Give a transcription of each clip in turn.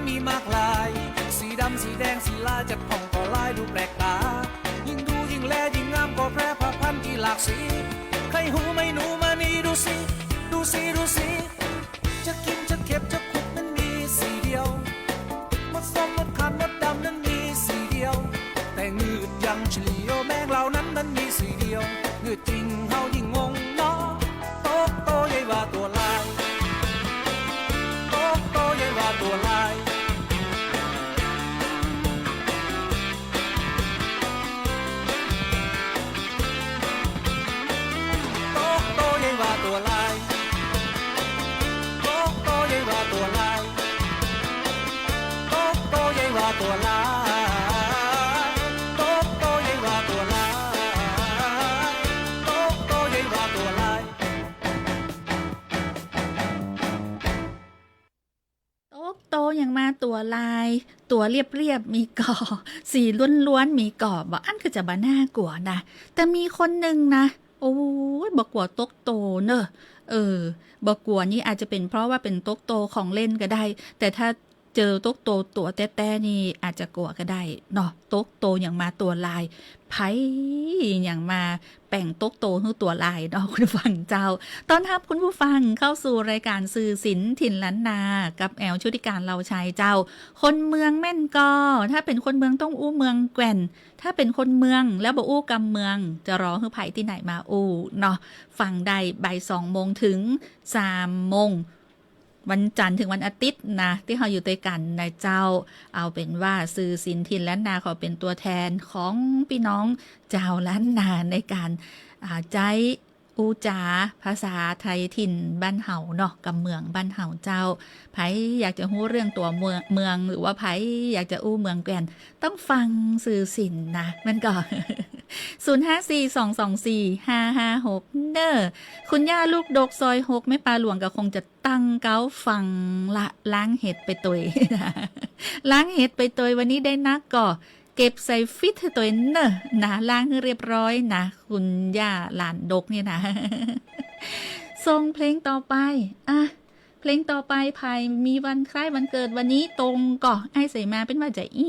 มีมากลายสีดำสีแดงสีลายจัดผ่องก็ลายดูแปลกตายิ่งดูยิ่งแลยิ่งงามก็แพร่ผ้าพันที่หลากสีใครหูไม่หนูมานี่ดูสิดูสิดูสิจะกินจะเก็บจะขุดนั้นมีสีเดียวมดส้มมดคันมดดำนั้นมีสีเดียวแต่งืดยังเฉลียวแมงเหล่านั้นมีสีเดียวงืดจริงเฮายิ่งงงเนาะโตโตใหญ่ว่าตัวลายโตโตใหญ่ว่าตัวลายโตโตใหญ่ว่าตัวลายโตโตใหญ่ว่าตัวลายโตโตใหญ่ว่าตัวลายโตโตใหญ่ว่าตัวลายโตโตใหญ่ว่าตัวลายโต๊ะโตอย่างมาตัวลายตัวเรียบๆมีก่อสีล้วนๆมีก่อบอกอันคือจะบ้าน่ากลัวนะแต่มีคนหนึ่งนะโอ้ยบอกกลัวโต๊ะโตเนอะเออบอกกลัวนี่อาจจะเป็นเพราะว่าเป็นโต๊ะโตของเล่นก็ได้แต่ถ้าเจอโต๊ะโตตัวแต้ๆนี่อาจจะกลัวก็ได้เนาะโต๊ะโตอย่างมาตัวลายไผ่อย่างมาแป่งโต๊ะโตคือตัวลายเนาะคุณผู้ฟังเจ้า ต้อนรับคุณผู้ฟังเข้าสู่รายการสื่อศิลป์ถิ่นล้านนากับแอลชุติการเราชายเจ้าคนเมืองแม่นก็ถ้าเป็นคนเมืองต้องอู้เมืองแก่นถ้าเป็นคนเมืองแล้วบ่อู้กำเมืองจะรอให้ไผที่ไหนมาอู้เนาะฟังได้บ่าย2 โมงถึง3 โมงวันจันทร์ถึงวันอาทิตย์นะที่เราอยู่ด้วยกันนะเจ้าเอาเป็นว่าสื่อศิลป์ถิ่นล้านนาขอเป็นตัวแทนของพี่น้องเจ้าล้านนาในการใจอูจาภาษาไทยถิ่นบ้านเฮาเนาะกับเมืองบ้านเฮาเจ้าไผอยากจะรู้เรื่องตัวเมืองหรือว่าไผอยากจะอู้เมืองแก่นต้องฟังสื่อศิลป์นะมันก็ 0542245556เด้อคุณย่าลูกดกซอย6แม่ปลาหลวงก็คงจะตั้งเก้าฟังละล้างเห็ดไปตุย นะล้างเห็ดไปตุยวันนี้ได้นักก็เก็บใส่ฟิตให้ตัวเนอะนะล้างให้เรียบร้อยนะคุณย่าหลานดกเนี่ยนะ ส่งเพลงต่อไปอ่ะเพลงต่อไปภายมีวันคล้ายวันเกิดวันนี้ตรงก่อไอ้ใส่มาเป็นว่าจะอี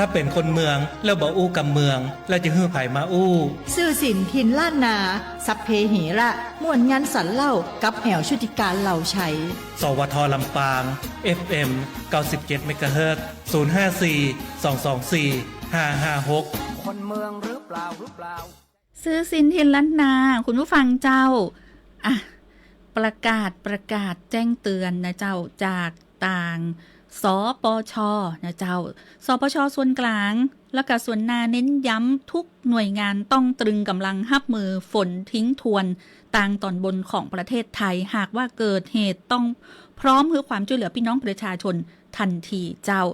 ถ้าเป็นคนเมืองแล้วบ่อู้กับเมืองแล้วจะฮื้อไผมาอู้ ซื่อสินทินล้านนาสัพเพหีระม่วนยันสันเล่ากับแหวชุติการเหล่าใช้ สวทลำปาง FM 97 เมกะเฮิรตซ์054 224 556คนเมืองหรือเปล่าซื้อสินทินล้านนาคุณผู้ฟังเจ้าอ่ะประกาศแจ้งเตือนนะเจ้าจากต่างสปชนะเจ้าสปชส่วนกลางและก็ส่วนหน้าเน้นย้ำทุกหน่วยงานต้องตรึงกำลังรับมือฝนทิ้งทวนต่างตอนบนของประเทศไทยหากว่าเกิดเหตุต้องพร้อมเพื่อความช่วยเหลือพี่น้องประชาชนทันทีเจ้า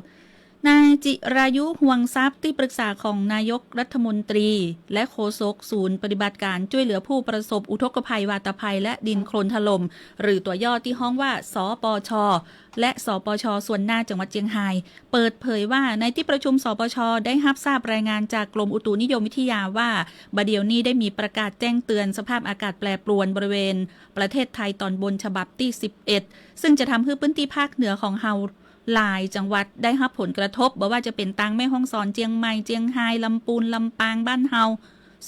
นายจิรายุห่วงทรัพย์ที่ปรึกษาของนายกรัฐมนตรีและโฆษกศูนย์ปฏิบัติการช่วยเหลือผู้ประสบอุทกภัยวาตภัยและดินโคลนถล่มหรือตัวย่อที่ห้องว่าสปชและสปชส่วนหน้าจังหวัดเชียงรายเปิดเผยว่าในที่ประชุมสปชได้รับทราบรายงานจากกรมอุตุนิยมวิทยาว่าบัดเดี๋ยวนี้ได้มีประกาศแจ้งเตือนสภาพอากาศแปรปรวนบริเวณประเทศไทยตอนบนฉบับที่11ซึ่งจะทำให้พื้นที่ภาคเหนือของเฮาหลายจังหวัดได้รับผลกระทบบ่ว่าจะเป็นตังแม่ฮ่องสอนเจียงใหม่เจียงไฮ้ลำปูนลำปางบ้านเฮา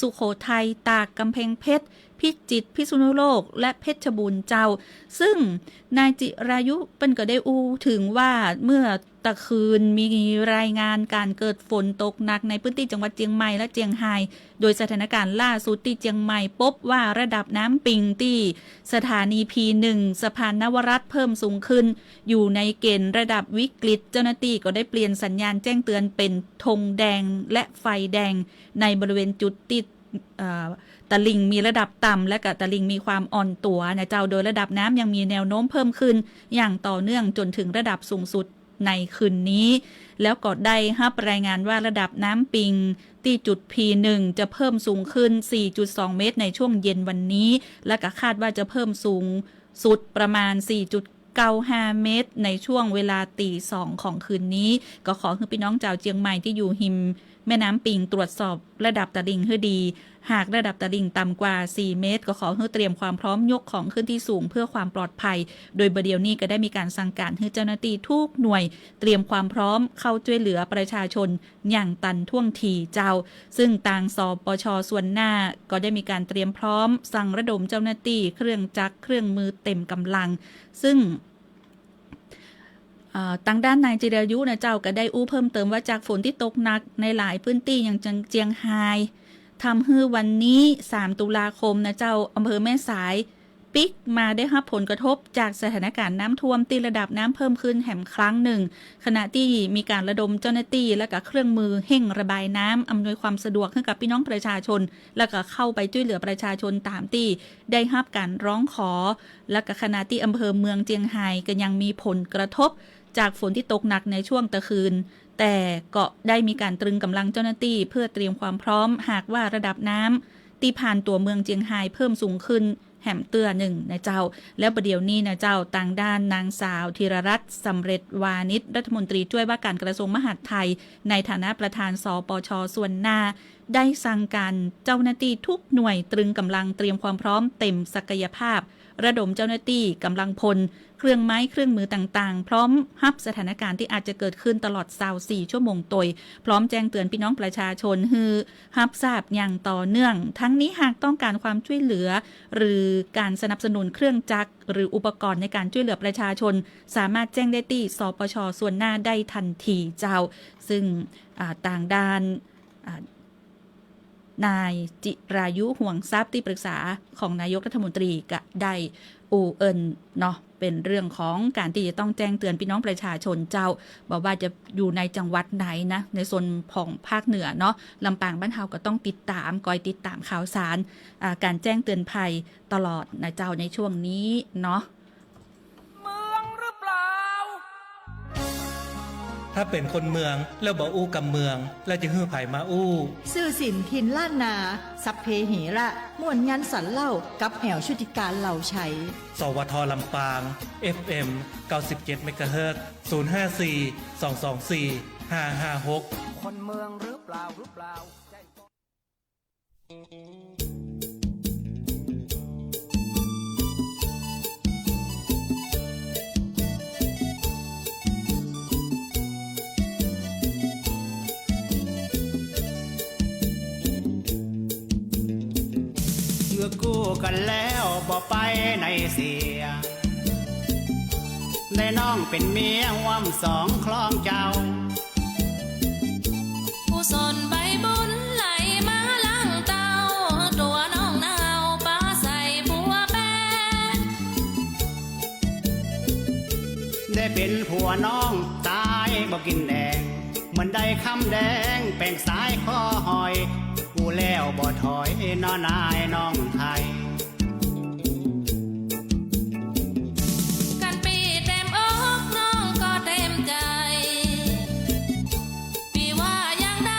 สุโขทัยตากกำแพงเพชรพิจิตรพิษณุโลกและเพชรบูรณ์เจ้าซึ่งนายจิรายุเป็นก็ได้อู้ถึงว่าเมื่อตะคืนมีรายงานการเกิดฝนตกหนักในพื้นที่จังหวัดเชียงใหม่และเชียงรายโดยสถานการณ์ล่าสุดที่เชียงใหม่พบว่าระดับน้ำปิงที่สถานี P1 สะพานนวรัตน์เพิ่มสูงขึ้นอยู่ในเกณฑ์ระดับวิกฤตเจ้าหน้าที่ก็ได้เปลี่ยนสัญญาณแจ้งเตือนเป็นธงแดงและไฟแดงในบริเวณจุดติดตลิ่งมีระดับต่ำและก็ตลิ่งมีความอ่อนตัวนะเจ้าโดยระดับน้ำยังมีแนวโน้มเพิ่มขึ้นอย่างต่อเนื่องจนถึงระดับสูงสุดในคืนนี้แล้วก็ได้รับรายงานว่าระดับน้ำปิงที่จุด P1 จะเพิ่มสูงขึ้น 4.2 เมตรในช่วงเย็นวันนี้และก็คาดว่าจะเพิ่มสูงสุดประมาณ 4.95 เมตรในช่วงเวลาตี2ของคืนนี้ก็ขอให้พี่น้องชาวเชียงใหม่ที่อยู่หิมแม่น้ำปิงตรวจสอบระดับตลิ่งให้ดีหากระดับตลิ่งต่ำกว่า 4 เมตรก็ขอให้เตรียมความพร้อมยกของขึ้นที่สูงเพื่อความปลอดภัยโดยบัดเดี๋ยวนี้ก็ได้มีการสั่งการให้เจ้าหน้าที่ทุกหน่วยเตรียมความพร้อมเข้าช่วยเหลือประชาชนอย่างทันท่วงทีเจ้าซึ่งทางสปชส่วนหน้าก็ได้มีการเตรียมพร้อมสั่งระดมเจ้าหน้าที่เครื่องจักรเครื่องมือเต็มกำลังซึ่งทางด้านนายจิรายุนะเจ้าก็ได้อู้เพิ่มเติมว่าจากฝนที่ตกหนักในหลายพื้นที่อย่างเจียงไฮ้ทำให้วันนี้3ตุลาคมนะเจ้าอำเภอแม่สายปิกมาได้รับผลกระทบจากสถานการณ์น้ำท่วมที่ระดับน้ำเพิ่มขึ้นแห่งครั้งหนึ่งขณะที่มีการระดมเจ้าหน้าที่และก็เครื่องมือเร่งระบายน้ำอำนวยความสะดวกให้กับพี่น้องประชาชนและก็เข้าไปช่วยเหลือประชาชนตามที่ได้รับการร้องขอและก็ขณะที่อำเภอเมืองเจียงไฮ้ก็ยังมีผลกระทบจากฝนที่ตกหนักในช่วงตะคืนแต่ก็ได้มีการตรึงกำลังเจ้าหน้าที่เพื่อเตรียมความพร้อมหากว่าระดับน้ำที่ผ่านตัวเมืองเจียงไฮ้เพิ่มสูงขึ้นแหมเตือหนึ่งนะเจ้าแล้วประเดี๋ยวนี้นะเจ้าต่างด้านนางสาวธีรรัตน์สำเร็จวานิชรัฐมนตรีช่วยว่าการกระทรวงมหาดไทยในฐานะประธานสปชส่วนหน้าได้สั่งการเจ้าหน้าที่ทุกหน่วยตรึงกำลังเตรียมความพร้อมเต็มศักยภาพระดมเจ้าหน้าที่กำลังพลเครื่องไม้เครื่องมือต่างๆพร้อมรับสถานการณ์ที่อาจจะเกิดขึ้นตลอด24ชั่วโมงตยพร้อมแจ้งเตือนพี่น้องประชาชนให้รับทราบอย่างต่อเนื่องทั้งนี้หากต้องการความช่วยเหลือหรือการสนับสนุนเครื่องจักรหรืออุปกรณ์ในการช่วยเหลือประชาชนสามารถแจ้งได้ที่สปชส่วนหน้าได้ทันทีเจ้าซึ่งต่างด้านนายจิรายุห่วงทรัพย์ที่ปรึกษาของนายกรัฐมนตรีก็ได้เนาะเป็นเรื่องของการที่จะต้องแจ้งเตือนพี่น้องประชาชนเจ้าบอกว่าจะอยู่ในจังหวัดไหนนะในโซนของภาคเหนือเนาะลำปางบ้านเฮาก็ต้องติดตามข่าวสารการแจ้งเตือนภัยตลอดนะเจ้าในช่วงนี้เนาะถ้าเป็นคนเมืองแล้วบ่อู้กับเมืองแล้วจะฮื้อไผมาอู้ ซื่อสินทินล้านนาสัพเพหีระม่วนยันสันเล่ากับแหวชุติการเหล่าใช้ สวทลำปาง FM 97 เมกะเฮิรตซ์054 224 556คนเมืองหรือเปล่า กันแล้วบ่ไปในเสียได้น้องเป็นเมียว่ำสองคลองเจ้าผู้สนใบบุญไหลมาลังเตาตัวน้องนาวป้าใส่บัวแป้นได้เป็นผัวน้องตายบ่กินแดงเหมือนได้คำแดงแป่งสายคอหอยกูแล้วบ่ถอยน้อนายน้องไทยกันปีเต็มอกน้องก็เต็มใจปีว่าอย่างใด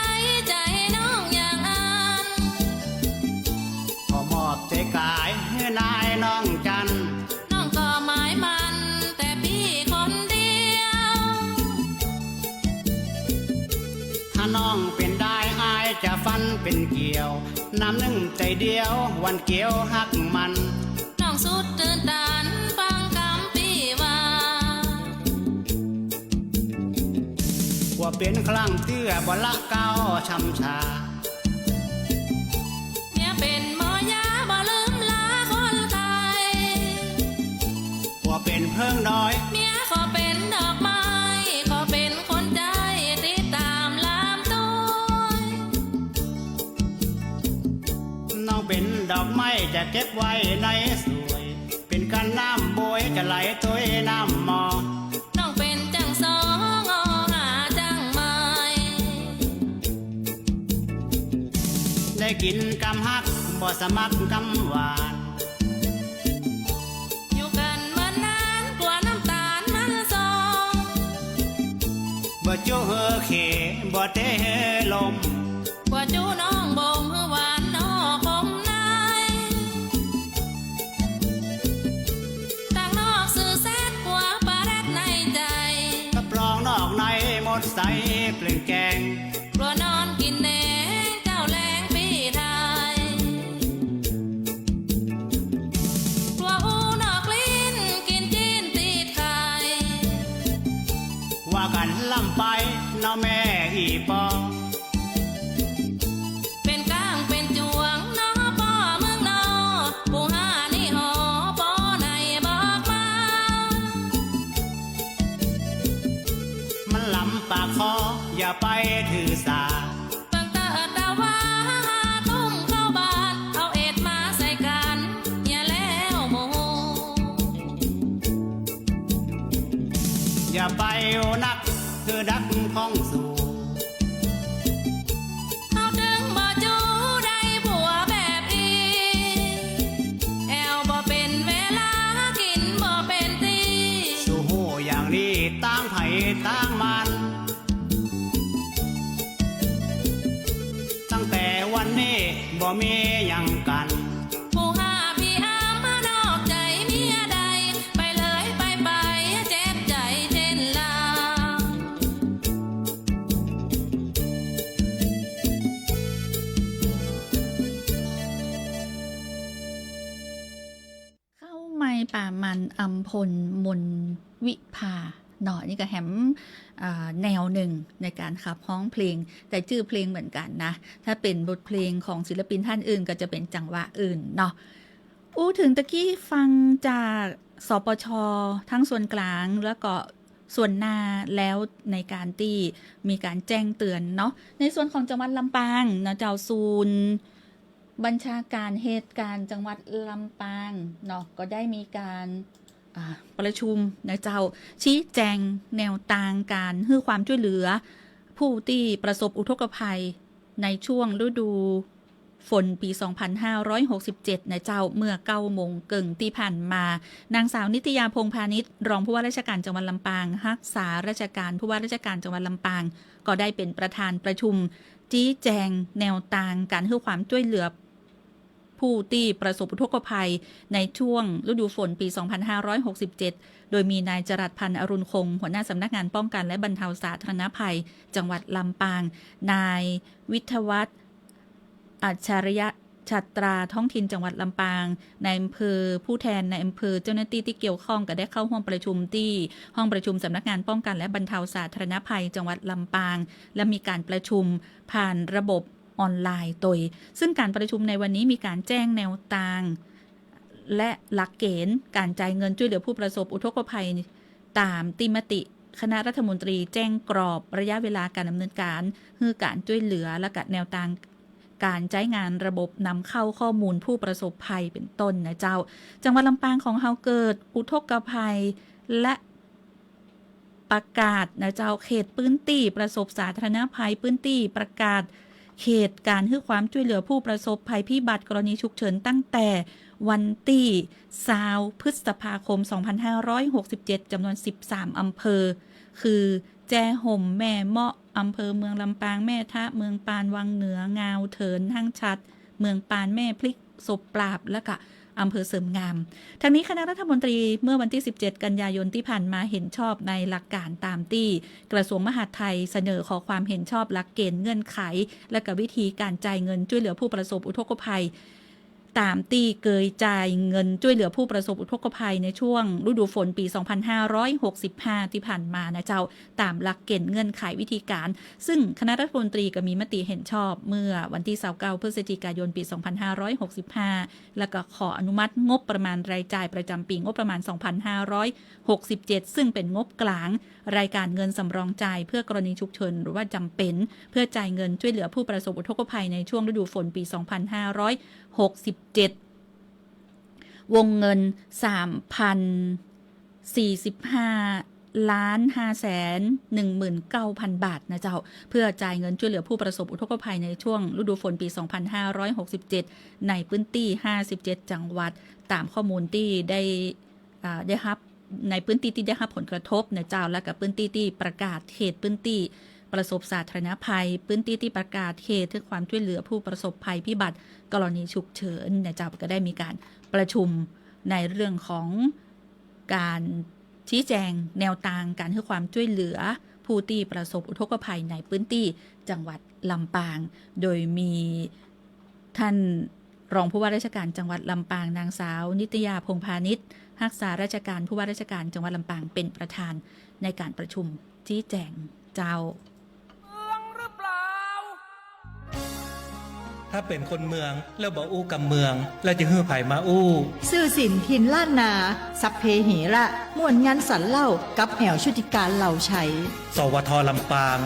ใจน้องอย่างอันขอมอบใจกายให้นายน้องจันน้องก็หมายมันแต่พี่คนเดียวถ้าน้องเป็นได้อายจะฟันเป็นเกี่ยวน้ำหนึ่งใจเดียววันเกี่ยวหักมันน้องสุดตื่นตันฟังคำพี่ว่าเป็นครั้งเตื้อบ่ละเก้าช้ำชาเมียเป็นหมอยาบ่ลืมลาคนไทยว่าเป็นเพิ่งน้อยเมียขอเป็นดอกไม้ขอเป็นคนใจติดตามลามตัวน้องเป็นดอกไม้จะเก็บไว้ในสวยเป็นกันน้ำโบยจะไหลตัวน้ำมอน้องเป็นจังสองหาจังไม้ได้กินกำฮักบ่สมัครกำหวานอยู่กันมานานกว่าน้ำตาลมันซองบ่จูเฮอเขบ่เตเฮลมกว่าจูน้องบ่มหวานนอคมนายต่างนอกสื่อแซดกว่าปลาแรดในใจรับรองนอกในหมดใสเปลี่ยนแกงกลัวนอนกินแหนงเจ้าแรงพี่ไทยกลัวอูนอกลิ้นกินจีนติดไข่ว่ากันล่ำไปน้อแม่อีปอเป็นก้างเป็นจวงน้อพ่อเมืองนอผู้หานี่หอปอในบอกมามันลำปากคออย่าไปถือสาตั้งแต่ตะว่าตุ้มเข้าบ้านเอาเอ็ดมาใส่กันอย่าแล้วโมโหอย่าไปโอนักคือดักท้องสู่เอาถึงบ่จูได้ผัวแบบอีแอวบ่เป็นเวลากินบ่เป็นตีสู่หูอย่างนี้ตั้งไผ่ตั้งมันตั้งแต่วันนี้บ่มีหยังกันผู้หาพี่อามมานอกใจเมียใดไปเลยไปเจ็บใจเช่นลาเข้าไม้ป่ามันอัมพลมนวิภาเนาะนี่ก็แฮมแนวหนึ่งในการขับร้องเพลงแต่ชื่อเพลงเหมือนกันนะถ้าเป็นบทเพลงของศิลปินท่านอื่นก็จะเป็นจังหวะอื่นเนาะถึงตะกี้ฟังจากสปช.ทั้งส่วนกลางแล้วก็ส่วนหน้าแล้วในการที่มีการแจ้งเตือนเนาะในส่วนของจังหวัดลำปางนะเจ้าศูนย์บัญชาการเหตุการณ์จังหวัดลำปางเนาะก็ได้มีการประชุมนะเจ้าชี้แจงแนวทางการให้ความช่วยเหลือผู้ที่ประสบอุทกภัยในช่วงฤดูฝนปี 2567 นะเจ้าเมื่อ9 โมงเกิงที่ผ่านมานางสาวนิตยาพงษ์พาณิชย์รองผู้ว่าราชการจังหวัดลำปางรักษาราชการผู้ว่าราชการจังหวัดลำปางก็ได้เป็นประธานประชุมชี้แจงแนวทางการให้ความช่วยเหลือผู้ที่ประสบอุทกภัยในช่วงฤดูฝนปี 2567 โดยมีนายจรัสพันธ์อรุณคงหัวหน้าสำนักงานป้องกันและบรรเทาสาธารณภัยจังหวัดลำปางนายวิทยวัฒน์อัจฉริยะฉัตราท้องถิ่นจังหวัดลำปางในอำเภอผู้แทนในอำเภอเจ้าหน้าที่ที่เกี่ยวข้องก็ได้เข้าห้องประชุมที่ห้องประชุมสำนักงานป้องกันและบรรเทาสาธารณภัยจังหวัดลำปางและมีการประชุมผ่านระบบออนไลน์โดยซึ่งการประชุมในวันนี้มีการแจ้งแนวทาง และหลักเกณฑ์การจ่ายเงินช่วยเหลือผู้ประสบอุทกภัยตามติมติคณะรัฐมนตรีแจ้งกรอบระยะเวลาการดำเนินการคือการช่วยเหลือและก็แนวทางการใช้งานระบบนำเข้าข้อมูลผู้ประสบภัยเป็นต้นนะเจ้าจังหวัดลำปางของเฮาเกิดอุทกภัยและประกาศนะเจ้าเขตพื้นที่ประสบสาธารณภัยพื้นที่ประกาศเขตการให้ความช่วยเหลือผู้ประสบภัยพิบัติกรณีฉุกเฉินตั้งแต่วันที่20 พฤษภาคม 2567 จำนวน 13 อำเภอคือแจห่มแม่เมาะอำเภอเมืองลำปางแม่ทะเมืองปานวังเหนืองาวเถินห้างชัดเมืองปานแม่พลิกศพปราบและก็อำเภอเสริมงามทั้งนี้คณะรัฐมนตรีเมื่อวันที่17 กันยายนที่ผ่านมาเห็นชอบในหลักการตามที่กระทรวงมหาดไทยเสนอขอความเห็นชอบหลักเกณฑ์เงื่อนไขและก็วิธีการจ่ายเงินช่วยเหลือผู้ประสบอุทกภัยตามที่เกยจ่ายเงินช่วยเหลือผู้ประสบอุทกภัยในช่วงฤดูฝนปี 2565 ที่ผ่านมานะเจ้าตามหลักเกณฑ์เงื่อนไขวิธีการซึ่งคณะรัฐมนตรีก็มีมติเห็นชอบเมื่อวันที่29 พฤศจิกายนปี 2565 แล้วก็ขออนุมัติงบประมาณรายจ่ายประจำปีงบประมาณ 2567 ซึ่งเป็นงบกลางรายการเงินสำรองจ่ายเพื่อกรณีฉุกเฉินหรือว่าจำเป็นเพื่อจ่ายเงินช่วยเหลือผู้ประสบอุทกภัยในช่วงฤดูฝนปี 2567 วงเงิน 3,045,519,000 บาทนะเจ้าเพื่อจ่ายเงินช่วยเหลือผู้ประสบอุทกภัยในช่วงฤดูฝนปี 2567 ในพื้นที่ 57 จังหวัดตามข้อมูลที่ได้รับในพื้นที่ที่ได้รับผลกระทบนะเจ้าและกับพื้นที่ที่ประกาศเขตพื้นที่ประสบสาธารณภัยพื้นที่ที่ประกาศเขตถึงความช่วยเหลือผู้ประสบภัยพิบัติกรณีฉุกเฉินนะเจ้าก็ได้มีการประชุมในเรื่องของการชี้แจงแนวทางการให้ความช่วยเหลือผู้ที่ประสบอุทกภัยในพื้นที่จังหวัดลำปางโดยมีท่านรองผู้ว่าราชการจังหวัดลำปางนางสาวนิตยาพงษ์พาณิชย์รักษาราชการผู้ว่าราชการจังหวัดลำปางเป็นประธานในการประชุมชี้แจงเจ้าถ้าเป็นคนเมืองแล้วบอกอู้กับเมืองแล้วจะฮื้อไผ่มาอู้ซื่อสินทินล้านนาสัพเพเหระม่วนงานสรรเล่ากับแอวชุติการเหล่าชัยสวทลำปาง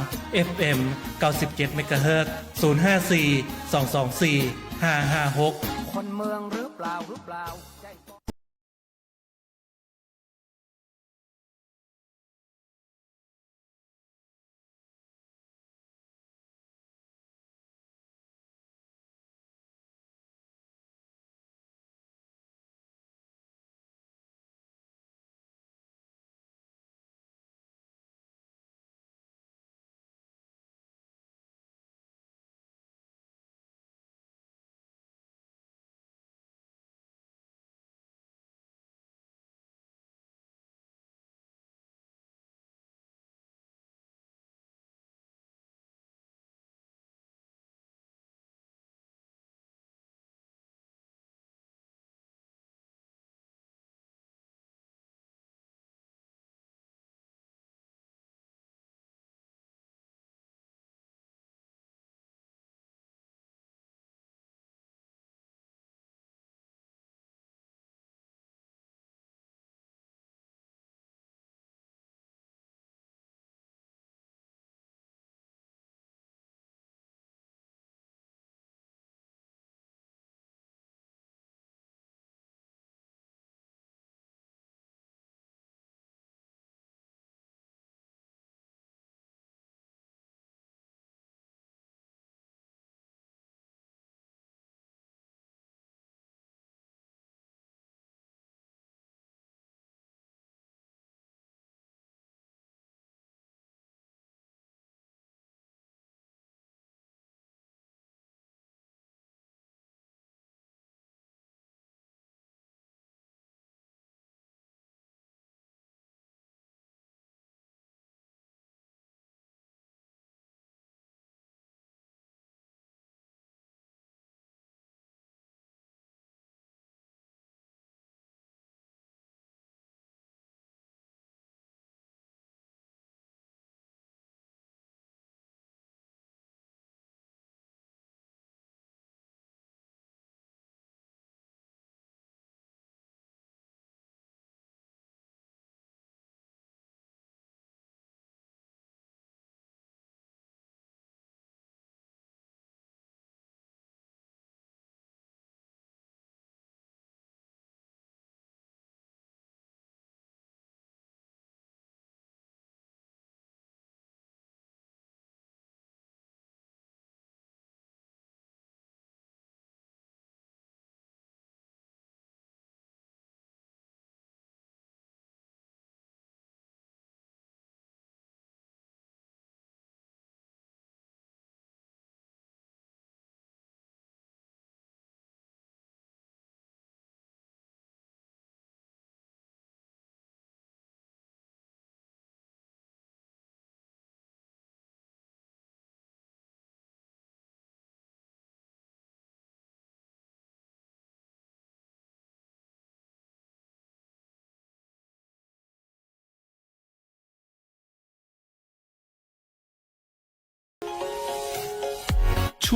FM 97 เมกะเฮิรตซ์054 224 556คนเมืองหรือเปล่า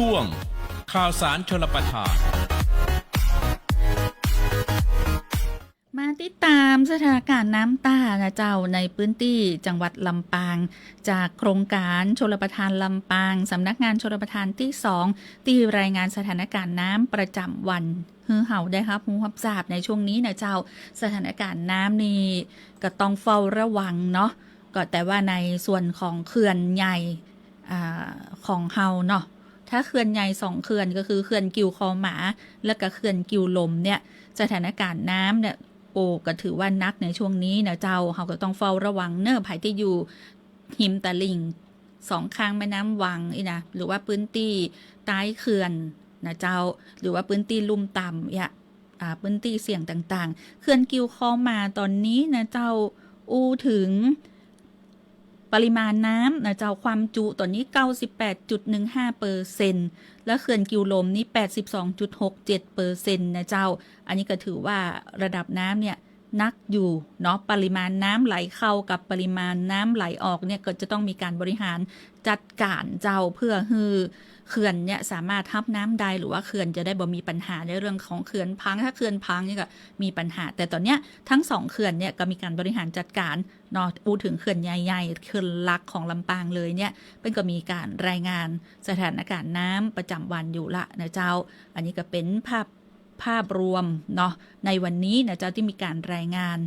ช่วงข่าวสารชลประทานมาติดตามสถานการณ์น้ำตานะเจ้าในพื้นที่จังหวัดลำปางจากโครงการชลประทานลำปางสำนักงานชลประทานที่2ที่รายงานสถานการณ์น้ำประจำวันฮือเห่าได้ครับหูรับทราบในช่วงนี้นะเจ้าสถานการณ์น้ำนี่ก็ต้องเฝ้าระวังเนาะก็แต่ว่าในส่วนของเขื่อนใหญ่ของเฮาเนาะถ้าเขื่อนใหญ่2เขื่อนก็คือเขื่อนกิวคอหมาและก็เขื่อนกิวลมเนี่ยสถานการณ์น้ำเนี่ยโอ้ก็ถือว่านักในช่วงนี้นะเจ้าเขาก็ต้องเฝ้าระวังเนอะภายที่อยู่หิมตะลิง2ข้างแม่น้ำวังนะหรือว่าพื้นที่ใต้เขื่อนนะเจ้าหรือว่าพื้นที่ลุ่มต่ำเนี่ยพื้นที่เสี่ยงต่างๆเขื่อนกิวคอมาตอนนี้นะเจ้าถึงปริมาณน้ำนะเจ้าความจุตอนนี้ 98.15% และเขื่อนกิวลมนี่ 82.67% นะเจ้าอันนี้ก็ถือว่าระดับน้ำเนี่ยนักอยู่เนาะปริมาณน้ำไหลเข้ากับปริมาณน้ำไหลออกเนี่ยก็จะต้องมีการบริหารจัดการเจ้าเพื่อให้เขื่อนเนี่ยสามารถทับน้ำได้หรือว่าเขื่อนจะได้บ่มีปัญหาในเรื่องของเขื่อนพังถ้าเขื่อนพังนี่ก็มีปัญหาแต่ตอนเนี้ยทั้ง2เขื่อนเนี่ยก็มีการบริหารจัดการเนาะถึงเขื่อนใหญ่ๆเขื่อนหลักของลำปางเลยเนี่ยเป็นก็มีการรายงานสถานการณ์น้ำประจำวันอยู่ละนะเจ้าอันนี้ก็เป็นภาพรวมเนาะในวันนี้นะเจ้าที่มีการรายงาน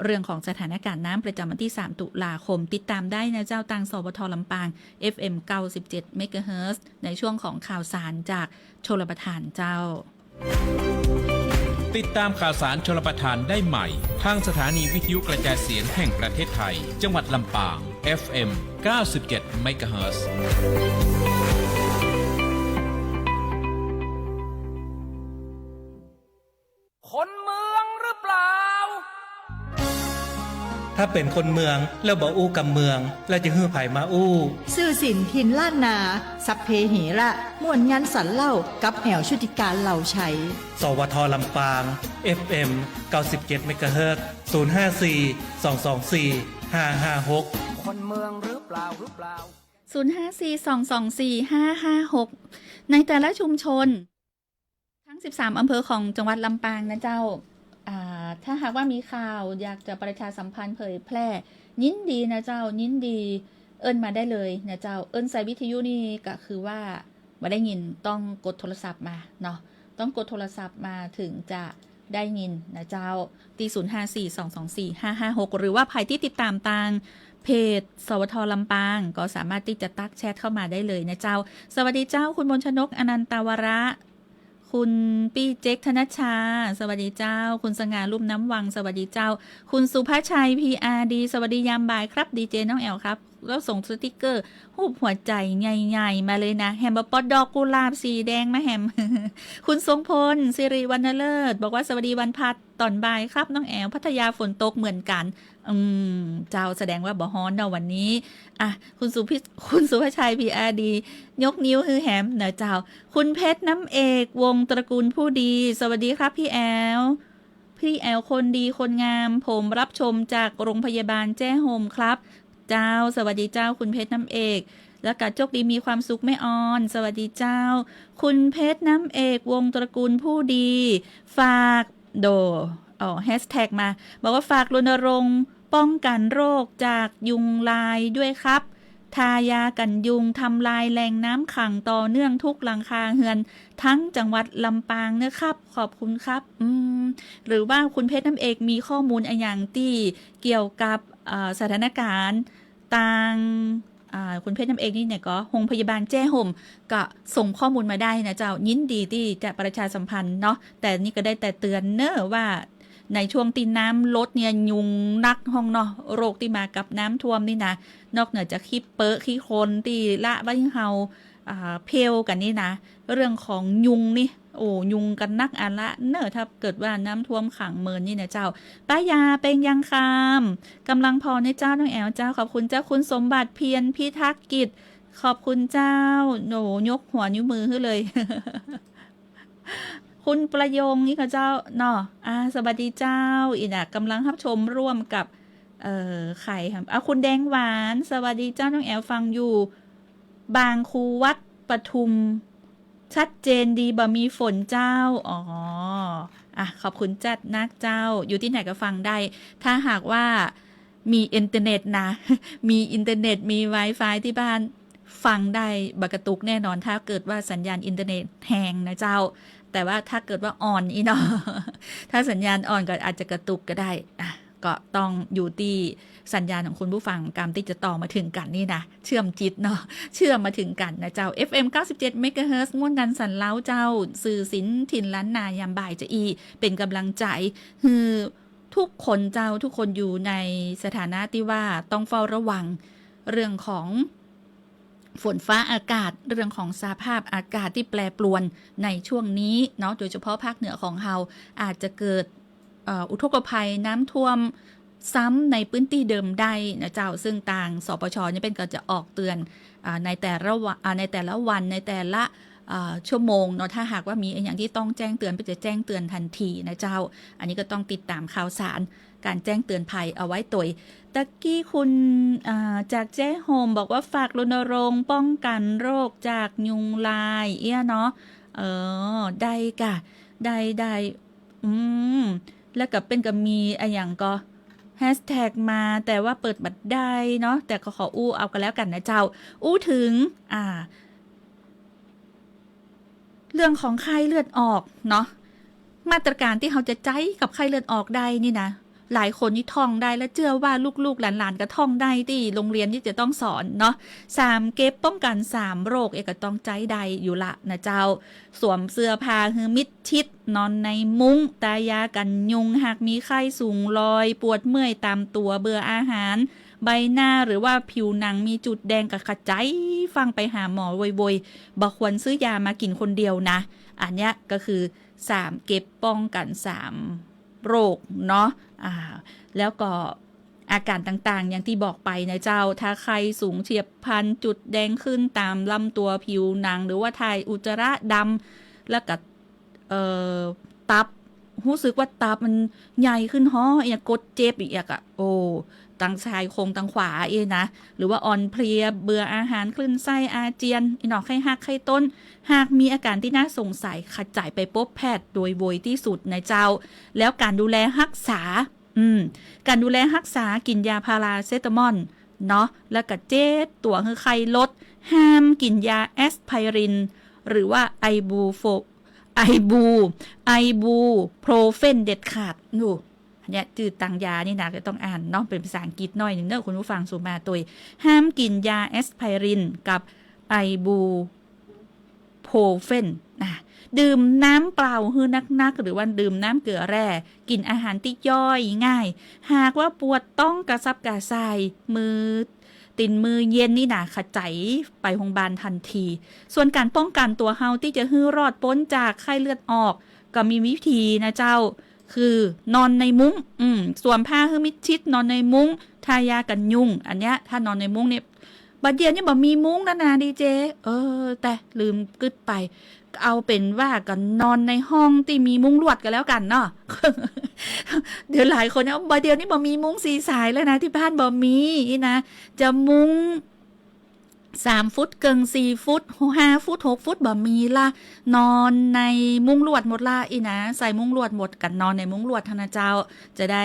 เรื่องของสถานการณ์น้ำประจำวันที่3ตุลาคมติดตามได้นะเจ้าทางสวทลำปาง FM 97 เมกะเฮิรตซ์ในช่วงของข่าวสารจากชลประทานเจ้าติดตามข่าวสารชลประทานได้ใหม่ทางสถานีวิทยุกระจายเสียงแห่งประเทศไทยจังหวัดลำปาง FM 97 เมกะเฮิรตซ์คนเมืองหรือเปล่า ถ้าเป็นคนเมืองแล้วบ่อู้กับเมืองแล้วจะฮื้อไผมาอู้ สื่อสินทินล้านนาสัพเพเหระม่วนงันสันเล่ากับแอวชุติการเหล่าชัยสวทลำปาง FM 97 เมกะเฮิรตซ์054 224 556คนเมืองหรือเปล่า054-224-5556ในแต่ละชุมชนทั้ง13อำเภอของจังหวัดลำปางนะเจ้าถ้าหากว่ามีข่าวอยากจะประชาสัมพันธ์เผยแพร่ยินดีนะเจ้ายินดีเอิ้นมาได้เลยนะเจ้าเอิ้นใส่วิทยุนี่ก็คือว่าบ่ได้ยินต้องกดโทรศัพท์มาเนาะต้องกดโทรศัพท์มาถึงจะได้ยินนะเจ้าตี054-224-556หรือว่าใครที่ติดตามทางเพจสวทลำปางก็สามารถที่จะตักแชทเข้ามาได้เลยนะเจ้าสวัสดีเจ้าคุณมนชนกอนันตวระคุณปี้เจ๊กธนชาสวัสดีเจ้าคุณสง่าลุ่มน้ำวังสวัสดีเจ้าคุณสุภาชัย PRD สวัสดียามบ่ายครับดีเจน้องแอลครับแล้วส่งสติกเกอร์รูปหัวใจใหญ่ๆมาเลยนะแฮมปอดดอกกุหลาบสีแดงมาแฮม คุณทรงพลสิริวรรณเลิศบอกว่าสวัสดีวันพัดตอนบ่ายครับน้องแอลพัทยาฝนตกเหมือนกันเจ้าแสดงว่าบ่ฮ้อนเนาะวันนี้อ่ะคุณสุภชัย PRD ยกนิ้วฮือแฮมเนาะเจ้าคุณเพชรน้ำเอกวงตระกูลผู้ดีสวัสดีครับพี่แอลคนดีคนงามผมรับชมจากโรงพยาบาลแจ้โฮมครับเจ้าสวัสดีเจ้าคุณเพชรน้ำเอกแล้วก็โชคดีมีความสุขไม่อ่อนสวัสดีเจ้าคุณเพชรน้ำเอกวงตระกูลผู้ดีฝากแฮชแท็กมาบอกว่าฝากรณรงค์ป้องกันโรคจากยุงลายด้วยครับทายากันยุงทำลายแหล่งน้ำขังต่อเนื่องทุกหลังคาเฮือนทั้งจังหวัดลำปางนะครับขอบคุณครับหรือว่าคุณเพชรน้ำเอกมีข้อมูลอย่างที่เกี่ยวกับสถานการณ์ต่างคุณเพชรน้ำเอกนี่เนี่ยก็โรงพยาบาลแจ้ห่มก็ส่งข้อมูลมาได้นะเจ้ายินดีที่จะประชาสัมพันธ์เนาะแต่นี่ก็ได้แต่เตือนเนอะว่าในช่วงตีน้ำลดเนี่ยยุงนักห้องเนาะโรคที่มากับน้ำท่วมนี่นะนอกเหนือจากขี้เปอะขี้โคลนที่ละบ้านเฮาเพลกันนี่นะเรื่องของยุงนี่ยุงกันนักอันละเนอะถ้าเกิดว่าน้ำท่วมขังเมินนี่นะเจ้าป้ายาเป็นยังคามกำลังพอในเจ้าน้องแอลเจ้าขอบคุณเจ้าคุณสมบัติเพียรพิทักษ์กิจขอบคุณเจ้ายกหัวนิ้วมือให้เลย คุณประยงนี่ค่ะเจ้าเนาะสวัสดีเจ้าอีน่ะกำลังรับชมร่วมกับใครครับคุณแดงหวานสวัสดีเจ้าน้องแอลฟังอยู่บางครูวัด ปทุมชัดเจนดีบ่มีฝนเจ้าอ๋อขอบคุณจัดนักเจ้าอยู่ที่ไหนก็ฟังได้ถ้าหากว่ามีอินเทอร์เน็ตนะ มีอินเทอร์เน็ตมี Wi-Fi ที่บ้านฟังได้บักกระตุกแน่นอนถ้าเกิดว่าสัญญาณอินเทอร์เน็ตแห้งนะเจ้าแต่ว่าถ้าเกิดว่าอ่อนอีเนาะ ถ้าสัญญาณอ่อนก็อาจจะกระตุกก็ได้ก็ต้องอยู่ที่สัญญาณของคุณผู้ฟังกรรมที่จะต่อมาถึงกันนี่นะเชื่อมจิตเนาะเชื่อมมาถึงกันนะเจ้า FM 97 เมกะเฮิรตซ์ม่วนกันสันเล้าเจ้าสื่อศิลป์ถิ่นล้านนายามบ่ายจะเป็นกำลังใจคือทุกคนเจ้าทุกคนอยู่ในสถานะที่ว่าต้องเฝ้าระวังเรื่องของฝนฟ้าอากาศเรื่องของสภาพอากาศที่แปรปรวนในช่วงนี้เนาะโดยเฉพาะภาคเหนือของเราอาจจะเกิดอุทกภัยน้ำท่วมซ้ำในพื้นที่เดิมได้นะเจ้าซึ่งต่างสปชเนี่ยเป็นก็จะออกเตือนในแต่ละวันในแต่ละชั่วโมงเนาะถ้าหากว่ามีอย่างที่ต้องแจ้งเตือนก็จะแจ้งเตือนทันทีนะเจ้าอันนี้ก็ต้องติดตามข่าวสารการแจ้งเตือนภัยเอาไว้ตัวตะกี้คุณจากเจ๊โฮมบอกว่าฝากรณรงค์ป้องกันโรคจากยุงลายเนาะได้กะได้แล้วก็เป็นกับมีอย่างก็แฮชแท็กมาแต่ว่าเปิดบัตรได้เนาะแต่ก็ขออู้เอากันแล้วกันนะเจ้าอู้ถึงเรื่องของไข้เลือดออกเนาะมาตรการที่เขาจะใจกับไข้เลือดออกได้นี่นะหลายคนนี่ท่องได้และเชื่อว่าลูกๆหลานๆก็ท่องได้ที่โรงเรียนที่จะต้องสอนเนาะ3เก็บป้องกัน3โรคก็ต้องใจใดอยู่ละนะเจ้าสวมเสื้อผ้าคือมิดชิดนอนในมุ้งตายากันยุงหากมีไข้สูงลอยปวดเมื่อยตามตัวเบื่ออาหารใบหน้าหรือว่าผิวหนังมีจุดแดงกับขจายฟังไปหาหมอบ่อยๆบ่ควรซื้อยามากินคนเดียวนะอันเนี้ยก็คือ3เก็บป้องกัน3โรคเนาะแล้วก็อาการต่างๆอย่างที่บอกไปนะเจ้าถ้าไข้สูงเฉียบพลันจุดแดงขึ้นตามลำตัวผิวหนังหรือว่าถ่ายอุจจาระดำแล้วก็ตับรู้สึกว่าตับมันใหญ่ขึ้นกดเจ็บอีกตั้งชายโครงตั้งขวานะหรือว่าอ่อนเพลียเบื่ออาหารคลื่นไส้อาเจียนหนอกไข้หักไข้ต้นหากมีอาการที่น่าสงสัยขจายไปพบแพทย์โดยไวที่สุดในเจ้าแล้วการดูแลรักษาการดูแลรักษากินยาพาราเซตามอลเนาะแล้วก็ตัวคือไข้ลดห้ามกินยาแอสไพรินหรือว่าไอบูโพรเฟนเด็ดขาดเนี่ยจืดตังยานี่นะก็ต้องอ่านเนาะเป็นภาษาอังกฤษหน่อยหนึ่งเนอะคุณผู้ฟังสูมาตัวห้ามกินยาแอสไพรินกับไอบูโพรเฟนดื่มน้ำเปล่าคือนักหรือว่าดื่มน้ำเกลือแร่กินอาหารที่ย่อยง่ายหากว่าปวดต้องกระซับกระส่ายมือเย็นนี่นะขจายไปโรงพยาบาลทันทีส่วนการป้องกันตัวเฮาที่จะฮื้อรอดพ้นจากไข้เลือดออกก็มีวิธีนะเจ้าคือนอนในมุ้งสวมผ้าคือมิดชิดนอนในมุ้งทายากันยุงอันเนี้ยถ้านอนในมุ้งเนี่ยบัดเดียวนี่บ่มีมุ้งนะดีเจแต่ลืมกึดไปเอาเป็นว่ากันนอนในห้องที่มีมุ้งลวดกันแล้วกันเนาะ เดี๋ยวหลายคนเนี่ยบัดเดียวนี่บ่มีมุ้งสีสายแล้วนะที่บ้านบ่มีนะจะมุ้ง3 ฟุตเกิง4 ฟุต5 ฟุต6 ฟุตบ่มีละนอนในมุ้งลวดหมดละนะใส่มุ้งลวดหมดกันนอนในมุ้งลวดธนาเจ้าจะได้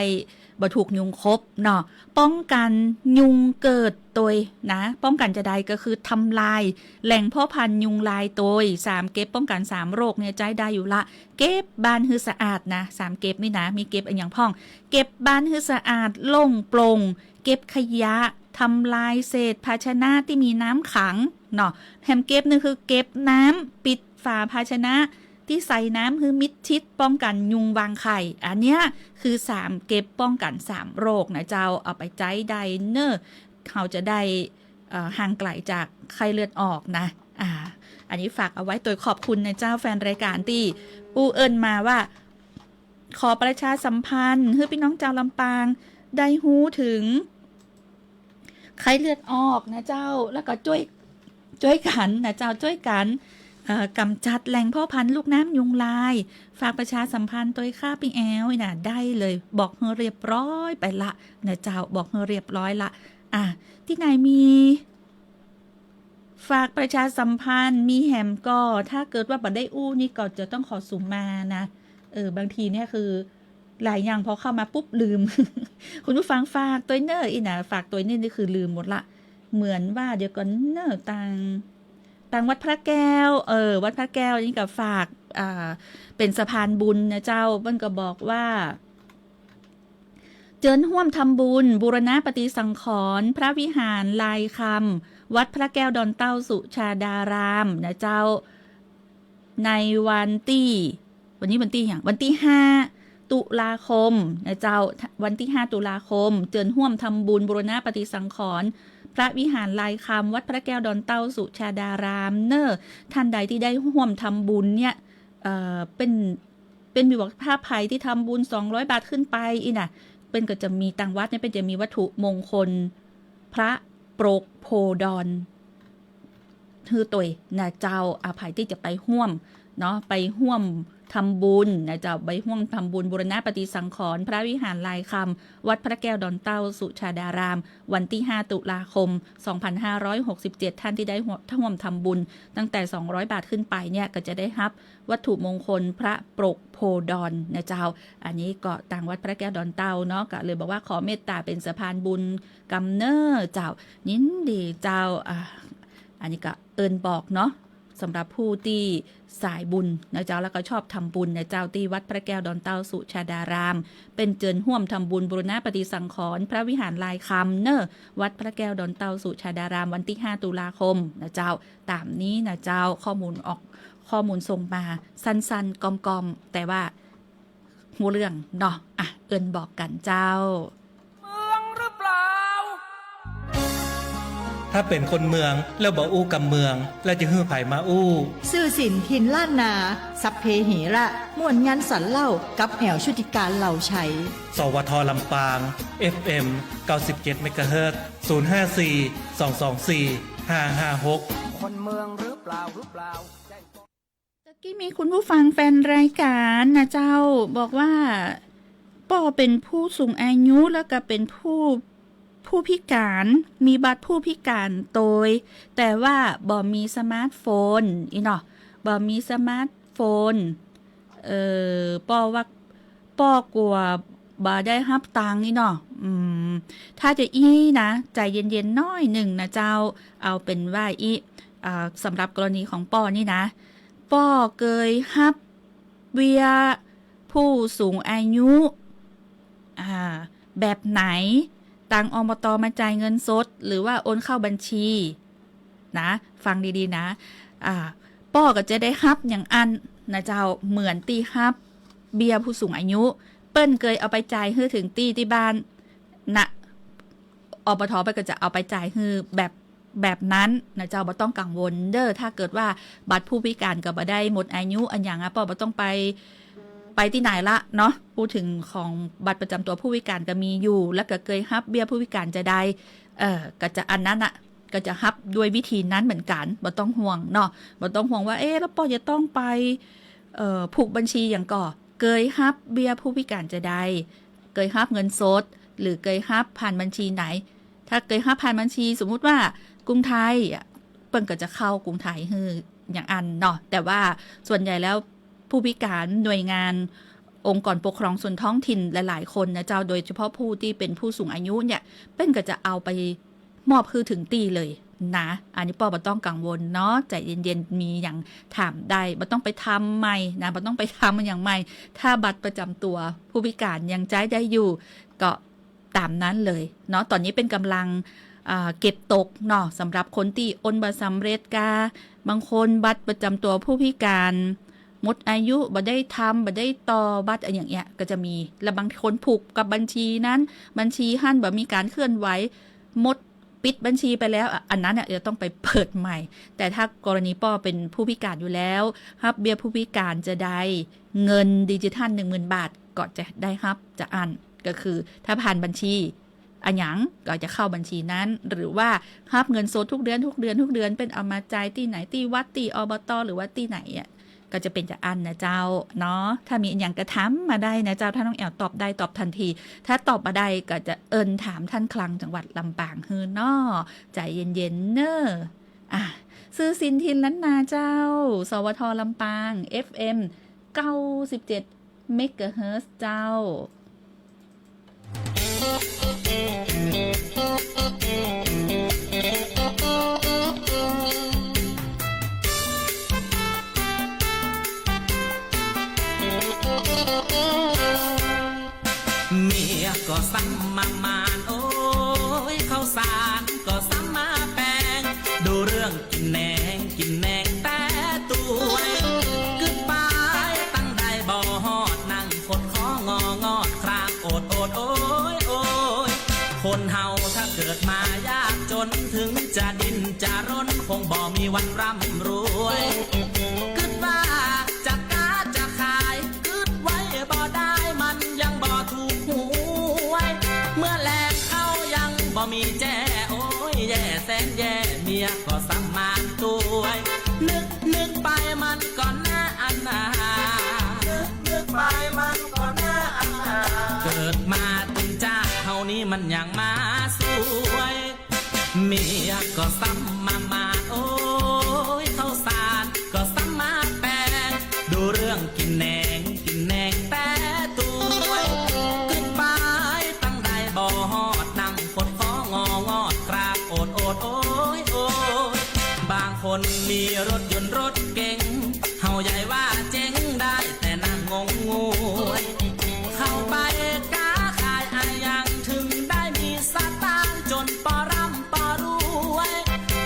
บ่ถูกยุงคบเนาะป้องกันยุงเกิดตัวนะป้องกันจะได้ก็คือทำลายแหล่งเพาะพันธุ์ยุงลายตัว3เก็บป้องกัน3โรคเนี่ยใจได้อยู่ละเก็บบ้านให้สะอาดนะ3เก็บนี่นะมีเก็บอย่างพ่องเก็บบ้านให้สะอาดโล่งโปร่งเก็บขยะทำลายเศษภาชนะที่มีน้ำขังเนาะแถมเก็บนึงคือเก็บน้ำปิดฝาภาชนะที่ใส่น้ำคือมิดชิดป้องกันยุงวางไข่อันเนี้ยคือ3เก็บป้องกัน3โรคนะเจ้าเอาไปใจได้เนอะเขาจะได้ห่างไกลจากไข้เลือดออกนะอันนี้ฝากเอาไว้โดยขอบคุณนะเจ้าแฟนรายการที่เอิญมาว่าขอประชาสัมพันธ์ให้พี่น้องชาวลำปางได้ฮู้ถึงไข้เลือดออกนะเจ้าแล้วก็ช่วยกันนะเจ้าช่วยกันกำจัดแหล่งพ่อพันธุ์ลูกน้ำยุงลายฝากประชาสัมพันธ์ตัวค่าปิงแอลนะได้เลยบอกเฮเรียบร้อยไปละนะเจ้าบอกเฮเรียบร้อยละที่ไหนมี ฝากประชาสัมพันธ์มีแหมก็ถ้าเกิดว่าบัดได้อู้นี่ก็จะต้องขอสุมมานะบางทีเนี่ยคือหลายอย่างพอเข้ามาปุ๊บลืม คุณผู้ฟังฝากตัวเนอร์อีนะฝากตัวนี่คือลืมหมดละเหมือนว่าเดี๋ยวก่อนเนอร์ตังวัดพระแก้ววัดพระแก้วนี่ก็ฝากเป็นสะพานบุญนะเจ้าเปิ้นก็บอกว่าเจิญห่วมทำบุญบูรณะปฏิสังขรณ์พระวิหารลายคำวัดพระแก้วดอนเต้าสุชาดารามนะเจ้าในวันที่วันที่อย่างวันที่5ตุลาคมนะเจ้าวันที่5ตุลาคมเจิญห่วมทำบุญบูรณะปฏิสังขรณ์พระวิหารลายคำวัดพระแก้วดอนเต้าสุชาดารามเนอท่านใดที่ได้ห่วมทำบุญเนี่ยเป็นมีวัตภาพภัยที่ทำบุญ200 บาทขึ้นไปอีน่ะเป็นก็จะมีตังวัดเนี่ยเป็นจะมีวัตถุมงคลพระโปรกโพดอนคือตัวนะเจ้าอาภัยที่จะไปห่วมเนาะไปห่วมทำบุญนะเจ้าไปห่วมทำบุญบูรณะปฏิสังขรณ์พระวิหารลายคำวัดพระแก้วดอนเต้าสุชาดารามวันที่5ตุลาคม2567ท่านที่ได้ห่วมทำบุญตั้งแต่200 บาทขึ้นไปเนี่ยก็จะได้รับวัตถุมงคลพระปรกโพดอนนะเจ้าอันนี้ก็ต่างวัดพระแก้วดอนเต้าเนาะก็เลยบอกว่าขอเมตตาเป็นสะพานบุญกำเนิดเจ้ายินดีเจ้าอันนี้ก็บอกเนาะสำหรับผู้ที่สายบุญนะเจ้าแล้วก็ชอบทำบุญนะเจ้าที่วัดพระแก้วดอนเต้าสุชาดารามเป็นเจิญห่วมทำบุญบูรณะปฏิสังขรณ์พระวิหารลายคำเนอวัดพระแก้วดอนเต้าสุชาดารามวันที่5ตุลาคมนะเจ้าตามนี้นะเจ้าข้อมูลส่งมาสั้นๆกอมๆแต่ว่าหัวเรื่องเนาะบอกกันเจ้าเมืองหรือเปล่า ถ้าเป็นคนเมืองแล้วบ่อู้กับเมืองแล้วจะฮื้อไผมาอู้ สื่อสินทินล้านนาสัพเพเหระม่วนงานสรรเล่ากับแอวชุติการเหล่าชัยสวทลำปาง FM 97 MHz 054 224 556คนเมืองหรือเปล่าตะกี้มีคุณผู้ฟังแฟนรายการนะเจ้าบอกว่าป้อเป็นผู้สูงอายุแล้วก็เป็นผู้พิการมีบัตรผู้พิการโดยแต่ว่าบ่มีสมาร์ทโฟนบ่มีสมาร์ทโฟนป้อว่ากลัวบ่ได้รับตังค์ถ้าจะนะใจเย็นๆน้อยหนึ่งนะเจ้าเอาเป็นว่าสำหรับกรณีของป้อนี่นะป้อเคยรับเบี้ยผู้สูงอายุแบบไหนตังอบต.มาจ่ายเงินสดหรือว่าโอนเข้าบัญชีนะฟังดีๆนะป้อก็จะได้รับอย่างอันนะเจ้าเหมือนตีรับเบี้ยผู้สูงอายุเปิ้นเคยเอาไปจ่ายให้ถึงที่บ้านนะอบต.ไปก็จะเอาไปจ่ายให้แบบนั้นนะเจ้าบ่ต้องกังวลเด้อถ้าเกิดว่าบัตรผู้พิการก็บ่ได้หมดอายุอันอย่างป้อบ่ต้องไปที่ไหนละเนาะพูดถึงของบัตรประจำตัวผู้พิการก็มีอยู่แล้วก็เคยรับเบี้ยผู้พิการจะได้ก็จะอันนั้นก็จะรับด้วยวิธีนั้นเหมือนกันบ่ต้องห่วงเนาะบ่ต้องห่วงว่าแล้วปอจะต้องไปผูกบัญชีอย่างก่อเคยรับเบี้ยผู้พิการจะได้เคยรับเงินสดหรือเคยรับผ่านบัญชีไหนถ้าเคยรับผ่านบัญชีสมมุติว่ากรุงไทยเปิ้นก็จะเข้ากรุงไทยคืออย่างอันเนาะแต่ว่าส่วนใหญ่แล้วผู้พิการหน่วยงานองค์กรปกครองส่วนท้องถิ่นหลายๆคนนะเจ้าโดยเฉพาะผู้ที่เป็นผู้สูงอายุเนี่ยเป็นก็จะเอาไปมอบคือถึงตีเลยนะอันนี้ป้อบ่ต้องกังวลเนาะใจเย็นๆมีอย่างถามได้บ่ต้องไปทำใหม่นะบ่ต้องไปทำอย่างใหม่ถ้าบัตรประจำตัวผู้พิการยังใช้ได้อยู่ก็ตามนั้นเลยเนาะตอนนี้เป็นกำลังเก็บตกเนาะสำหรับคนที่โอนบ่สำเร็จกาบางคนบัตรประจำตัวผู้พิการหมดอายุบ่ได้ทำบ่ได้ต่อบัตรอย่างเงี้ยก็จะมีและบางคนผูกกับบัญชีนั้นบัญชีหั่นบ่มีการเคลื่อนไหวหมดปิดบัญชีไปแล้วอันนั้นเนี่ยจะต้องไปเปิดใหม่แต่ถ้ากรณีป้อเป็นผู้พิการอยู่แล้วครับเบี้ยผู้พิการจะได้เงินดิจิทัล 10,000 บาทก็จะได้ครับจะอันก็คือถ้าผ่านบัญชีอันหยังก็จะเข้าบัญชีนั้นหรือว่ารับเงินสดทุกเดือนเป็นเอามาจ่ายที่ไหนที่วัดที่อบต.หรือว่าที่ไหนก็จะเป็นจะอันนะเจ้าเนาะถ้ามีอย่างกระทำมาได้นะเจ้าถ้าน้องแอลตอบได้ตอบทันทีถ้าตอบมาได้ก็จะถามท่านคลังจังหวัดลำปางฮือเนาะใจเย็นๆเนอะ ซื้อสินทินล้านนาเจ้า สวทลำปาง FM 97 เมกะเฮิรตซ์เจ้าเมียก็ซ้ำมานโอ้ยข้าวสารก็ซ้ำมาแปลงดูเรื่องกินแหนงแต่ตัวกึดปายตั้งได้บ่ฮอดนั่งคดของอดครางโอดโอ้ยคนเฮาถ้าเกิดมายากจนถึงจะดิ้นจะรนคงบ่มีวันร่ำรวยกึดว่าจะกาจะขายกึดไว้บ่ได้มันยังบ่ถูกหวยเมื่อแลกเขายังบ่มีแจ้โอ้ยแย่แสนแย่เมียก็ซ้ำมานตัวนึกไปมันก็น่าอันนานึกไปมันก็น่าอันนาเกิดมาถึงจ้าเท่านี้มันยังมาสวยเมียก็ซ้ำมาโอ้ยข้าวสารก็ซ้ำมาแปลงดูเรื่องกินแหนงแต่ตัวขึ้นไปตั้งได้บ่ฮอดนั่งคดของอดครากโอดโอ้ยบางคนมีรถยนต์รถเก๋งเฮาใหญ่ว่าเจ๊งได้แต่นั่งงวยเข้าไปก้าขายอายังถึงได้มีสตางค์จนปอร่ำปอรวย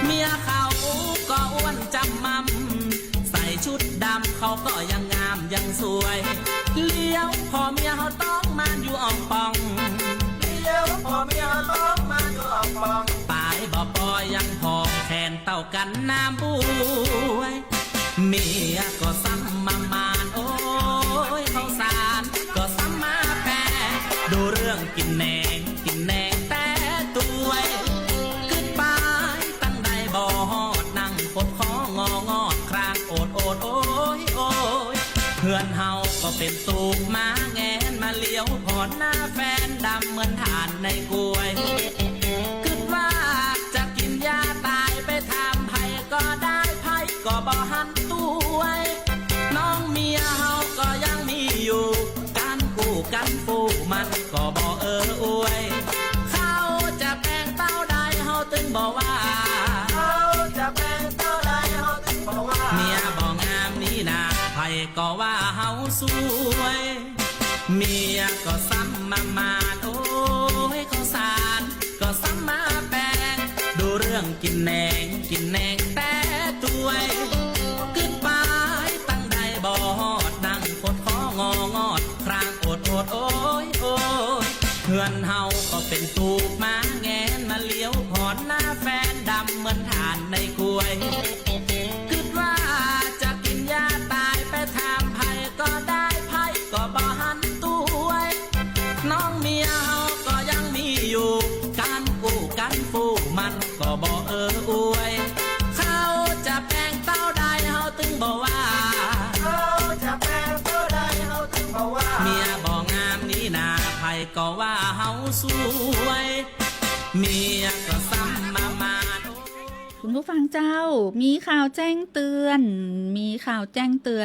เมียเขาก็อ้วนจำมั่มใส่ชุดดำเขาก็ยังงามยังสวยเลี้ยวพอเมียเขาต้องมาอยู่อ่องปองปลายบ่ปอยังพอแทนเต่ากันน้ำบุยเมียก็ซ้ำมานโอ้ยข้าวสารก็ซ้ำมาแปรดูเรื่องกินแหนงแต่ตัวขึ้นไปตั้งได้บ่ฮอดนั่งคดของอดครางโอดโอ้ยเพื่อนเฮาก็เป็นตูกมาแงนมาเลี้ยวพอดหน้าแฟนดำเหมือนฐานในกล้วยคิดว่าจะกินยาตายไปทำไผก็ได้ไผก็บ่หันตัวน้องเมียเฮาก็ยังมีอยู่กันกู้กันฟูมันก็บ่อวยเขาจะแปลงเต้าใดเฮาตึงบอกว่าเมียบ่งามนี่นาไผก็ว่าเฮาสวยเมียก็ซ้ำมาโอ้ยข้าวสารก็ซ้ำมาแปลงดูเรื่องกินแหนงแต่ตัวกึดไปตั้งได้บ่ฮอดนั่งคดของอดครางโอดโอ้ยเพื่อนเฮาก็เป็นตูกมาแงนมาเลี้ยวพอดหน้าแฟนดำเหมือนฐานในกล้วยคิดว่าจะกินยาตายไปทำไผก็ได้ไผก็บ่หันตัวน้องเมียเฮาก็ยังมีอยู่การกู้กันฟูมันก็บ่อวยเขาจะแปลงเต้าใดเฮาตึงบอกว่าเมียบ่งามนี่นาไผก็ว่าเฮาสวยเมียก็ซ้ำมาคุณผู้ฟังเจ้ามีข่าวแจ้งเตือ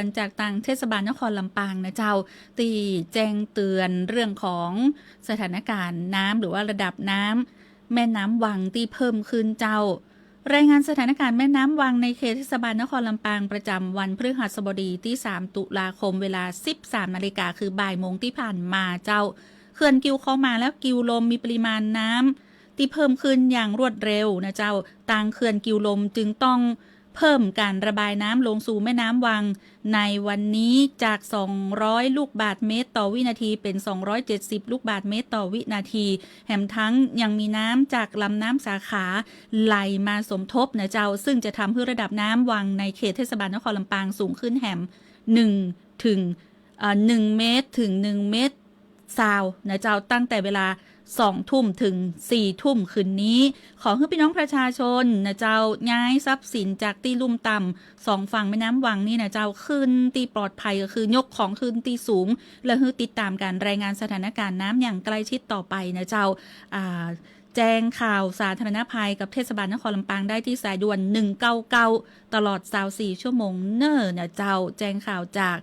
นจากทางเทศบาลนครลำปางนะเจ้าตีแจ้งเตือนเรื่องของสถานการณ์น้ำหรือว่าระดับน้ำแม่น้ำวังที่เพิ่มขึ้นเจ้ารายงานสถานการณ์แม่น้ำวังในเขตเทศบาลนครลำปางประจำวันพฤหัสบดีที่3ตุลาคมเวลา 13 นาฬิกาคือบ่ายโมงที่ผ่านมาเจ้าเขื่อนกิวเข้ามาแล้วกิวลมมีปริมาณน้ำที่เพิ่มขึ้นอย่างรวดเร็วนะเจ้าทางเขื่อนกิวลมจึงต้องเพิ่มการระบายน้ำลงสู่แม่น้ำวังในวันนี้จาก200ลูกบาศก์เมตรต่อวินาทีเป็น270ลูกบาศก์เมตรต่อวินาทีแถมทั้งยังมีน้ำจากลำน้ำสาขาไหลมาสมทบนะเจ้าซึ่งจะทำให้ระดับน้ำวังในเขตเทศบาลนครลำปางสูงขึ้นแถม1 ถึง 1 เมตรถึง1 เมตรซาวนะเจ้าตั้งแต่เวลา2 ทุ่มถึง4 ทุ่มคืนนี้ขอให้พี่น้องประชาชนนะเจ้าย้ายทรัพย์สินจากที่ลุ่มต่ำ2 ฝั่งแม่น้ำวังนี่นะเจ้าขึ้นที่ปลอดภัยก็คือยกของขึ้นที่สูงและให้ติดตามการรายงานสถานการณ์น้ำอย่างใกล้ชิดต่อไปนะเจ้า แจ้งข่าวสาธารณภัยกับเทศบาลนครลำปางได้ที่สายด่วน199ตลอด24ชั่วโมงเน้อเนี่ยเจ้าแจ้งข่าวจาก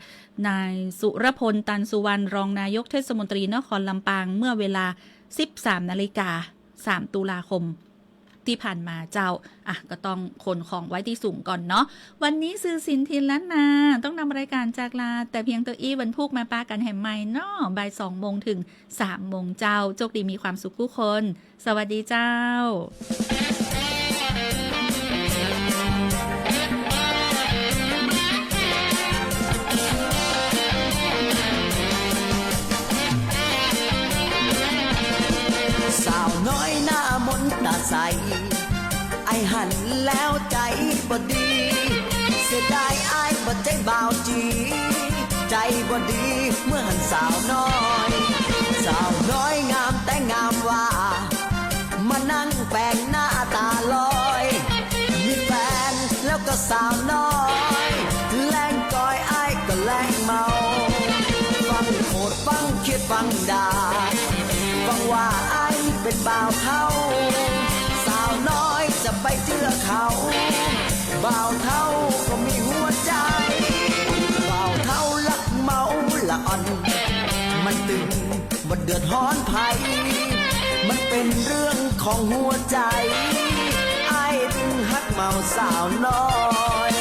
นายสุรพลตันสุวรรณรองนายกเทศมนตรีนครลำปางเมื่อเวลา 13 นาฬิกา 3 ตุลาคมที่ผ่านมาเจ้าก็ต้องขนของไว้ที่สูงก่อนเนาะวันนี้ซื้อสินทินล้านนาต้องนำรายการจากลาแต่เพียงตัวอีวันพุกมาปากันแห่งใหม่เนาะบ่าย2 โมงถึง 3 โมงเจ้าโชคดีมีความสุขทุกคน สวัสดีเจ้า สาวน้อยหน้ามนตาใสไอหันแล้วใจบ่ดี เสียดายไอบ่ใจบ่าวจี ใจบ่ดีเมื่อหันสาวน้อย สาวน้อยงามแต่งามว่า มานั่งแปลงหน้าตาลอย มีแฟนแล้วก็สาวน้อยแรงก้อยไอก็แรงเมา ฟังโหดฟังเคียดฟังด่าฟังว่าไอเป็นบ่าวเขาสาวน้อยจะไปเชื่อเขาบ่าวเท่าก็มีหัวใจบ่าวเท่าลักเมาละอ่อนมันตึงมันเดือดร้อนภัยมันเป็นเรื่องของหัวใจไอถึงฮักเมาสาวน้อย